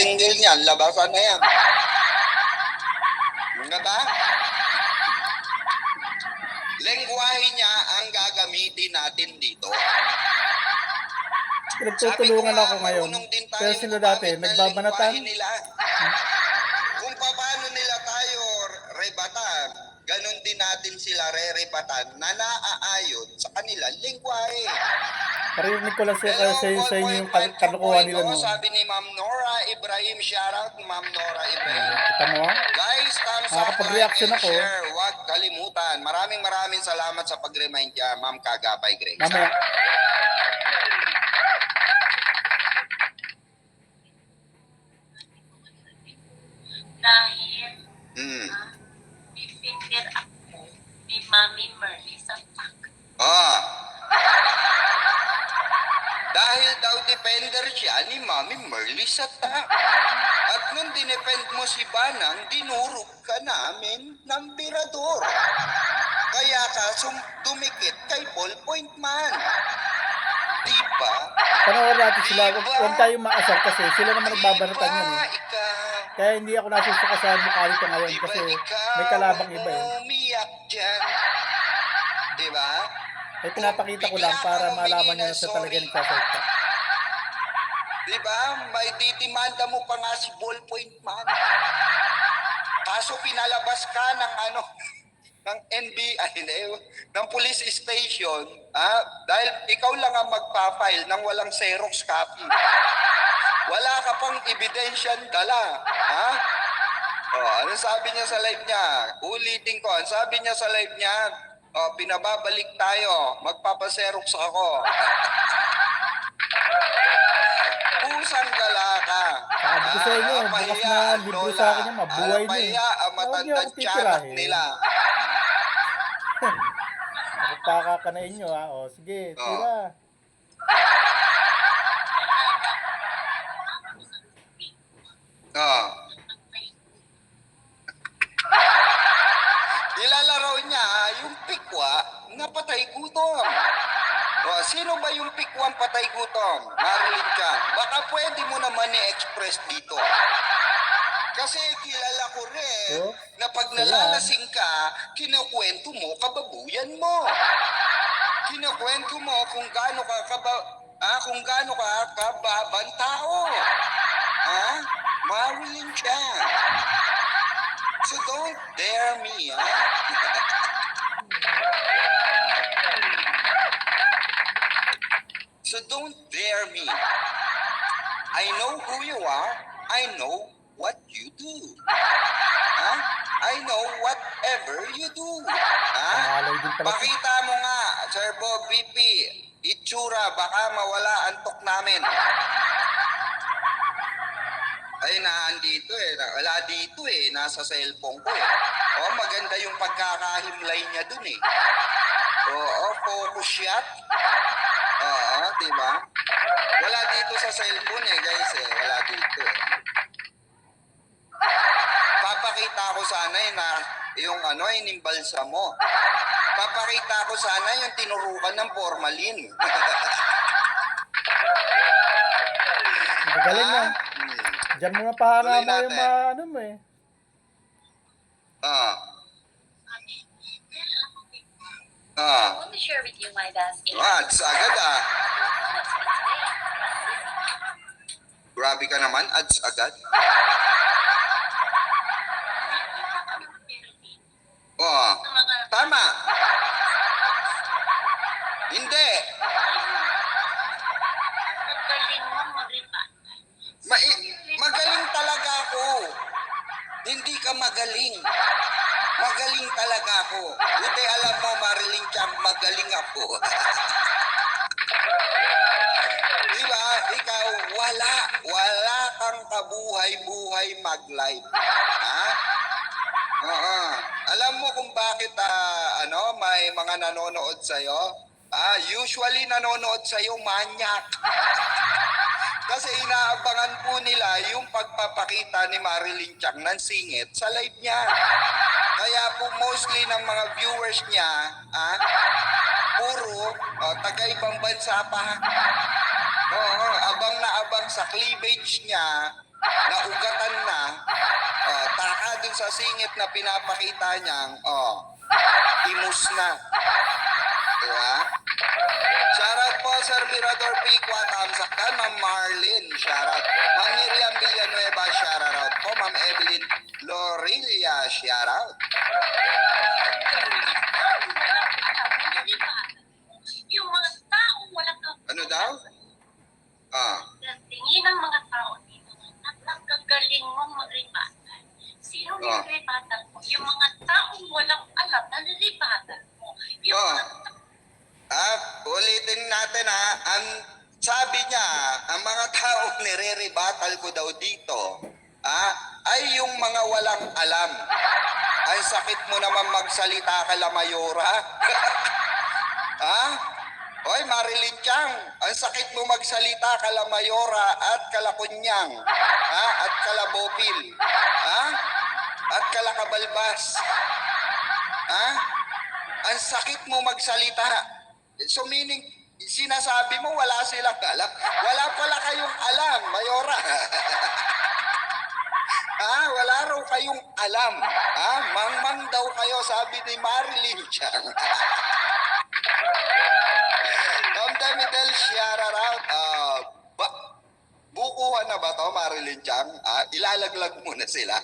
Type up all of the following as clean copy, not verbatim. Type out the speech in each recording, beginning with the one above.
angle niyan, labasan na yan. Nga ba? Lengguwahe niya ang gagamitin natin dito. Nagtutulungan ako ngayon. Pero sila dati, nagbabanatan. Kung paano nila tayo rebatan, ganon din natin sila re-rebatan na naaayon sa kanila lengguwahe. Parinig ko lang sa inyo yung kalokohan nila noon. Sabi ni Ma'am Nora Ibrahim, shoutout Ma'am Nora Ibrahim. Kita mo? Guys, thumbs up, Nakakapag-reaction ako. share, huwag kalimutan. Maraming salamat sa pag-remind niya, Ma'am Kagapay Grace. Mamaya. Dahil defender ako ni Mami Merly sa PAC. Dahil daw defender siya ni Mami Merly sa TAC. At nung dinepend mo si Banang, dinurog ka namin ng birador. Kaya ka dumikit kay Ballpoint Man. Diba? Panoorin natin sila. Huwag tayong maasar kasi sila naman nagbabanatan yan eh. Kaya hindi ako nasusuka sa mukha nito ngayon kasi may kalabang iba eh. Umiyak dyan. Diba? Eh pinapakita ko lang para malaman nyo na siya talaga nagsasalita. Diba? May ditimanda mo pa nga si Ballpoint Man. Kaso pinalabas ka ng ng NBI, ng police station, dahil ikaw lang ang magpa-file ng walang Xerox copy. Wala ka pang ebidensyan dala. Ano sabi niya sa live niya? Ulitin ko, ang sabi niya sa live niya, pinababalik tayo, magpapa-Xerox ako. Pusang gala ka. Sabi ko sa inyo, bukas na libro sa akin yan, mabuhay niyo eh. Ang matandang tiyanak nila. Pakakanain nyo ha. O, sige, tira. Nilalaro niya yung pikwa na patay gutom. Sino ba yung pikwang patay gutom? Marilyn Chan. Baka pwede mo naman i-express dito. Kasi kilala ko rin na pag nalalasing ka, kinukwento mo kababuyan mo. Kinukwento mo kung gaano ka kababang tao. Marilyn Chan. So don't dare me, So don't dare me. I know who you are. I know what you do. I know whatever you do. Pakita mo nga, Sir Bob VP, itsura, baka mawala antok namin. Ay, nandito eh. Wala dito eh. Nasa cellphone ko eh. Maganda yung pagkakahimlay niya dun eh. Focus shot. Diba? Wala dito sa cellphone eh, guys eh. Wala dito eh. Papakita ko sana na yung inimbalsa mo. Papakita ko sana yung tinurukan ng formalin. Magaling na. Diyan mo na paharap mo yung mo eh. I want to share with you my best. Ads agad Grabe ka naman, ads agad. Tama. Hindi. Magaling talaga ako. Hindi ka magaling. Magaling talaga ako. Buti alam mo, Marilyn Chan, magaling ako. Diba? Ikaw, wala kang kabuhay-buhay mag-live. Alam mo kung bakit may mga nanonood sa'yo? Usually nanonood sa'yo manyak. Kasi inaabangan po nila yung pagpapakita ni Marilyn Chan ng singit sa live niya. Kaya po mostly ng mga viewers niya, puro taga-ibang bansa pa. Abang na abang sa cleavage niya naugatan na, taka dun sa singit na pinapakita niyang, imus na. Diba? Shoutout po, Sir Mirador Piqua, tamsak ka. Ma'am Marlin, shoutout. Ma'am Miriam Villanueva, shoutout po. Ma'am Evelyn Lorilia, shoutout. Yung mga taong walang Ano daw? tingin ng mga tao dito at ang gagaling mong magribatan. Sino nililibatan mo? Yung mga taong walang alam na nililibatan mo. Yung mga Ulitin natin ha. Ang sabi niya, ang mga taong nire-rebattle ko daw dito, ay yung mga walang alam. Ang sakit mo naman magsalita ka, La Mayora. Hoy, Marilyn Chang, ang sakit mo magsalita ka, La Mayora at Kalakunyang, at Kalabopil, at Kalakabalbas. Ang sakit mo magsalita. So meaning, sinasabi mo wala silang alam. Wala pala kayong alam, Mayora. Wala raw kayong alam. Mangmang daw kayo, sabi ni Marilyn Chang. Ma'am Damidel, shoutout. Bukuhan na ba to, Marilyn Chang? Ilalaglag muna sila.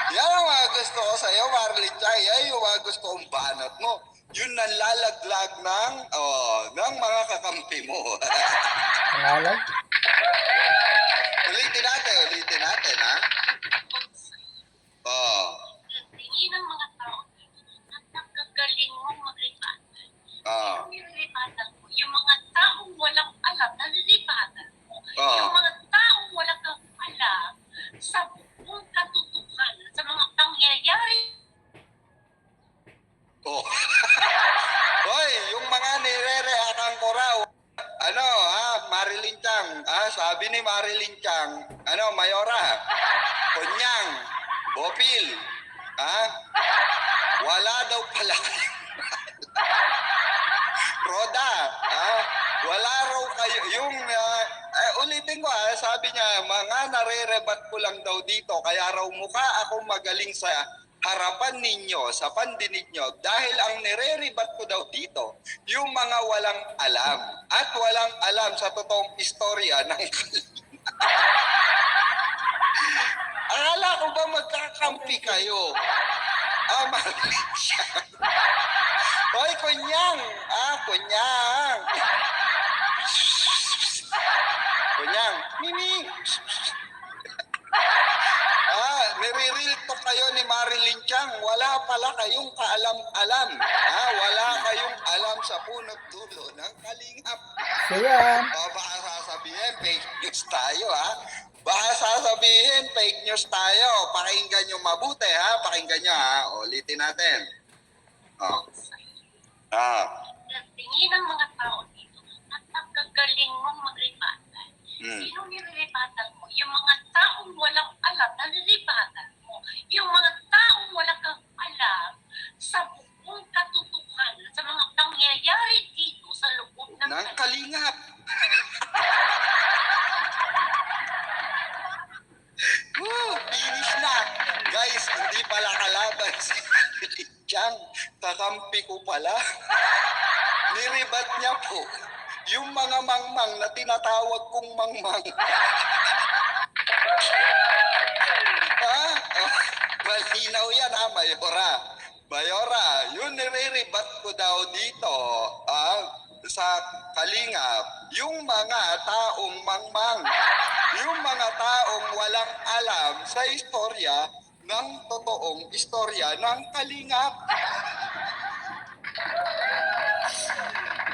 Yan ang mga gusto ko sa'yo, Marilyn Chang. Yan yung mga gusto kong banat mo. Yun ang lalaglag ng mga kakampi mo. Pangalan? Ulitin natin, ha? tingin ng mga tao dito at ang gagaling mong magribatan. Sino nililibatan mo? Yung mga taong walang alam na nililibatan mo. Yung mga taong walang alam sa buong katotohanan, sa mga pangyayari. Hoy, yung mga nire-react ko raw. Marilyn Chang. Sabi ni Marilyn Chang, Mayora, Kunyang, Bopil, wala daw pala. Roda, wala raw kayo. Yung, ulitin ko sabi niya, mga nare-rebat ko lang daw dito, kaya raw mukha ako magaling sa harapan ninyo, sa pandinig nyo, dahil ang nire-rebat ko daw dito, yung mga walang alam, at walang alam sa totoong istorya ng Akala ko ba magkakampi kayo? Marilyn siya. Hoy, Kunyang! Kunyang! Kunyang! Mimi! Nire-real talk kayo ni Marilyn Chang. Wala pala kayong kaalam-alam. Wala kayong alam sa punot dulo ng kalingap. So yan. Baka sasabihin, fake news tayo, Baka sasabihin, fake news tayo. Pakinggan nyo mabuti, Pakinggan nyo, Ulitin natin. Tingin ng mga tao dito at ang gagaling mong magribatan. Sino nililibatan mo? Yung mga taong walang alam na nililibatan mo. Yung mga taong walang alam sa buong katotohanan, sa mga pangyayari dito sa loob ng kalingap. Finish na. Guys, hindi pala kalaban si Marilyn Chang. Kakampi ko pala. Niribat niya po yung mga mangmang na tinatawag kong mangmang. Malinaw yan, Mayora. Mayora, yun nire-rebat ko daw dito sa Kalingap, yung mga taong mangmang, yung mga taong walang alam sa istorya ng totoong istorya ng Kalingap.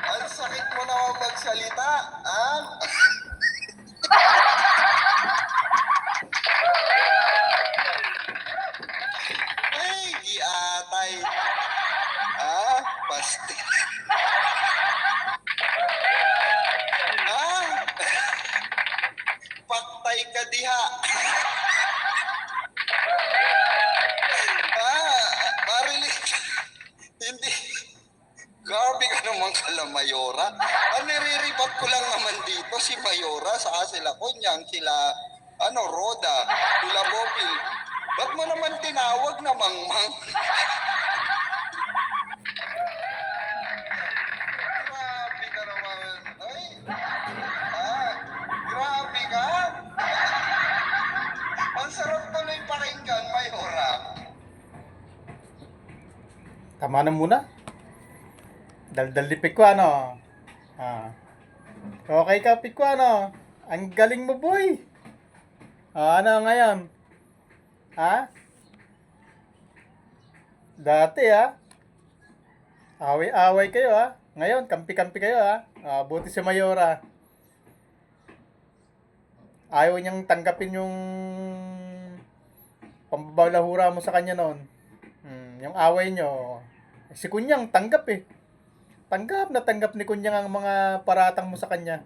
Ang sakit mo naman magsalita, Ay, giatay. Basta. Paktay ka diha. Marilyn, hindi. Grabe ka naman kala Mayora. Nire-rebat ko lang naman dito si Mayora, saka sila Kunyang, sila tinawag na mangmang. Grabe ka naman. Ay, grabe ka. Ang sarap tuloy pakinggan, Mayora. Tama na muna. Daldal ni Pikwa, ano? Okay ka, Pikwa, ano? Ang galing mo, boy. Ano ngayon? Ha? Dati, away-away kayo, Ngayon, kampi-kampi kayo, buti si Mayora. Ayaw niyang tanggapin yung pambabalahura mo sa kanya noon. Yung away nyo. Si Kunyang tanggap Tanggap na tanggap ni Kunyang ang mga paratang mo sa kanya.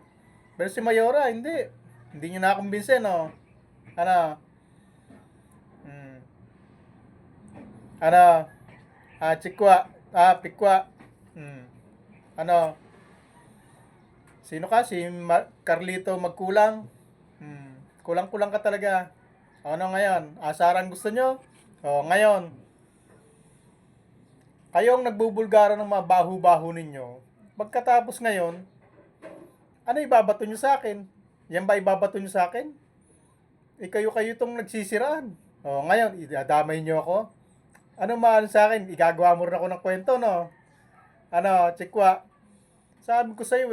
Pero si Mayora, hindi. Hindi nyo nakakumbinse, no? Ano? Ano? Chikwa. Pikwa. Ano? Sino ka? Si Carlito Magkulang? Kulang-kulang ka talaga. Ano ngayon? Asaran gusto nyo? Ngayon. Kayong nagbubulgara ng mga bahu-bahu ninyo. Pagkatapos ngayon, ano ibabato nyo sa akin? Yan ba ibabato nyo sa akin? Kayo-kayo itong nagsisiraan. Ngayon, idadamay nyo ako. Ano maano sa akin? Igagawa mo rin ako ng kwento, no? Ano, Chikwa? Sabi ko sa'yo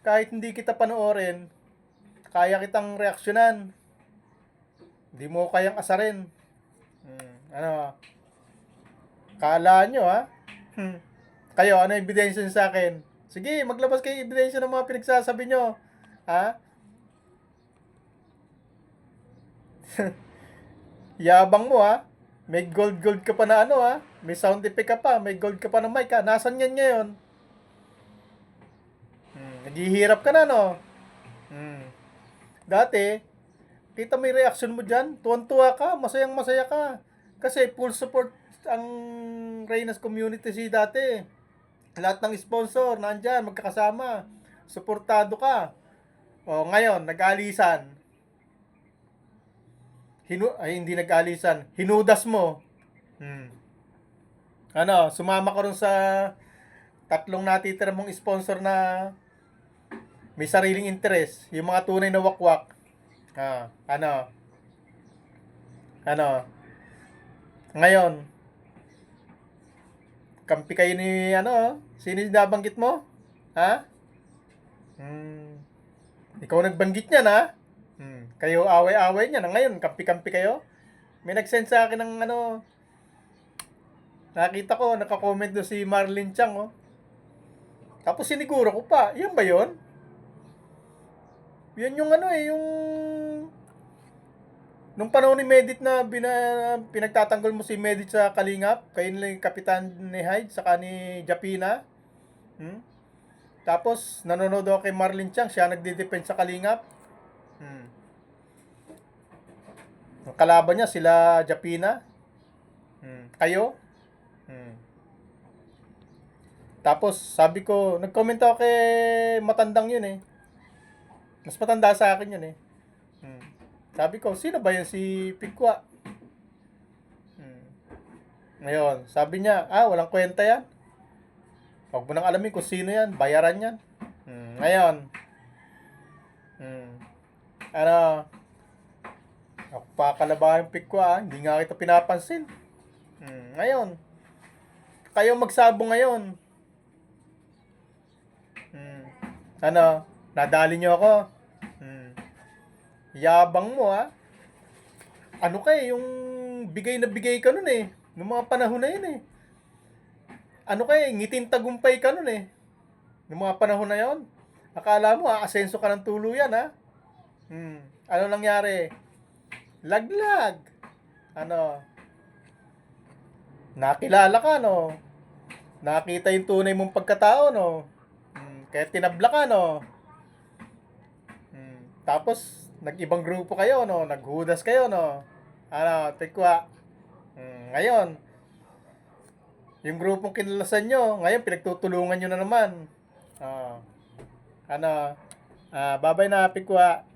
kahit hindi kita panoorin, kaya kitang reaksyonan. Hindi mo kayang asarin. Ano? Kala nyo, Kayo, ano ebidensya nyo sa akin? Sige, maglabas kayo ebidensya ng mga pinagsasabi nyo. Yabang mo, May gold ka pa na May sound effect ka pa. May gold ka pa na mic, Nasaan yan ngayon? Naghihirap ka na, no? Dati, kita may reaction mo dyan. Tuwan-tuwa ka. Masayang-masaya ka. Kasi full support ang Reynas community dati. Lahat ng sponsor, nandyan, magkakasama. Suportado ka. Ngayon, nag-alisan. Hindi nag-alisan. Hinudas mo. Ano, sumama ka rin sa tatlong natitira mong sponsor na may sariling interest. Yung mga tunay na wakwak. Ano? Ngayon, kampi kayo ni, sino yung nabanggit mo? Ikaw nagbanggit niyan, Kayo away-away niyan. Ngayon, kampi-kampi kayo. May nag-send sa akin ng, nakita ko, naka-comment doon si Marlene Chang, Tapos siniguro ko pa, yan ba yun? Yan yung yung nung panahon ni Medit na pinagtatanggol mo si Medit sa Kalingap, kayo nila yung kapitan ni Hyde, saka ni Japina. Tapos, nanonood ako kay Marlene Chang, siya nagde-defend sa Kalingap. Ang kalaban niya, sila Japina. Kayo. Tapos, sabi ko, nag-comment ako kay matandang yun Mas matanda sa akin yun Sabi ko, sino ba yan si Pikwa? Ngayon, sabi niya, walang kwenta yan. Huwag mo nang alamin kung sino yan, bayaran yan. Ngayon, ako pa kalabahan Pikwa, hindi nga kita pinapansin. Ngayon, kayo magsabong ngayon. Nadali nyo ako. Yabang mo, Ano yung bigay na bigay ka nun nung mga panahon na yun Ano ngiting tagumpay ka nun nung mga panahon na yun. Akala mo, aasenso ka ng tuluyan, Ano nangyari? Laglag. Nakilala ka, no? Nakita yung tunay mong pagkatao, no? Kaya tinabla ka, no? Tapos, nag-ibang grupo kayo, no? Naghudas kayo, no? Tikwa. Ngayon, yung grupong kinalasan nyo, ngayon, pinagtutulungan nyo na naman. Babay na, Pikwa.